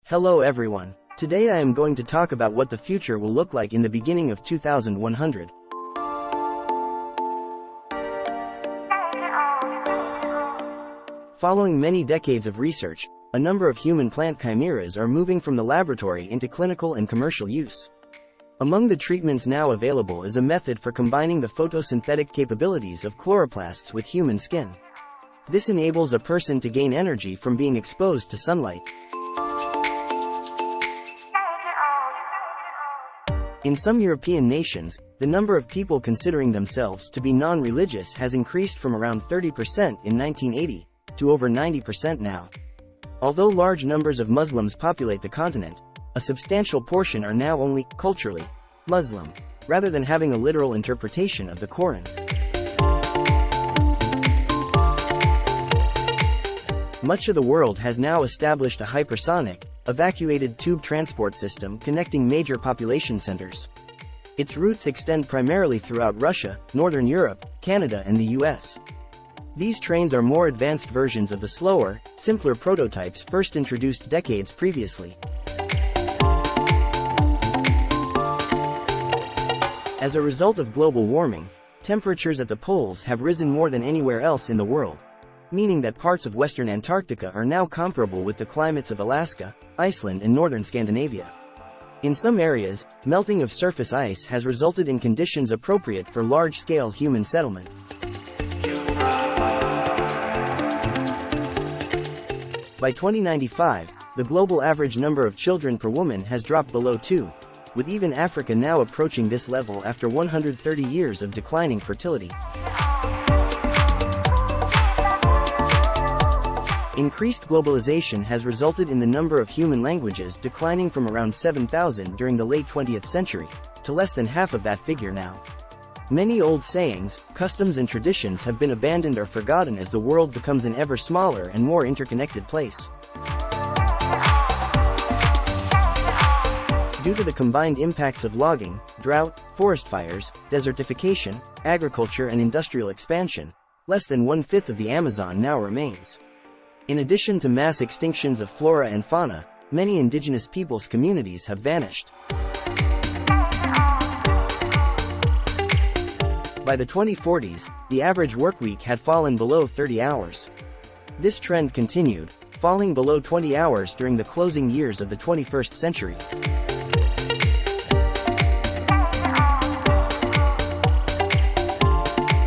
Hello everyone. Today I am going to talk about what the future will look like in the beginning of 2100. Following many decades of research, a number of human-plant chimeras are moving from the laboratory into clinical and commercial use. Among the treatments now available is a method for combining the photosynthetic capabilities of chloroplasts with human skin. This enables a person to gain energy from being exposed to sunlight. In some European nations, the number of people considering themselves to be non-religious has increased from around 30% in 1980 to over 90% now. Although large numbers of Muslims populate the continent, a substantial portion are now only culturally Muslim, rather than having a literal interpretation of the Quran. Much of the world has now established a hypersonic, evacuated tube transport system connecting major population centers. Its routes extend primarily throughout Russia, Northern Europe, Canada and the US. These trains are more advanced versions of the slower, simpler prototypes first introduced decades previously. As a result of global warming, temperatures at the poles have risen more than anywhere else in the world, meaning that parts of western Antarctica are now comparable with the climates of Alaska, Iceland and northern Scandinavia. In some areas, melting of surface ice has resulted in conditions appropriate for large-scale human settlement. By 2095, the global average number of children per woman has dropped below 2, with even Africa now approaching this level after 130 years of declining fertility. Increased globalization has resulted in the number of human languages declining from around 7,000 during the late 20th century, to less than half of that figure now. Many old sayings, customs and traditions have been abandoned or forgotten as the world becomes an ever smaller and more interconnected place. Due to the combined impacts of logging, drought, forest fires, desertification, agriculture and industrial expansion, less than 1/5 of the Amazon now remains. In addition to mass extinctions of flora and fauna, many indigenous peoples' communities have vanished. By the 2040s, the average workweek had fallen below 30 hours. This trend continued, falling below 20 hours during the closing years of the 21st century.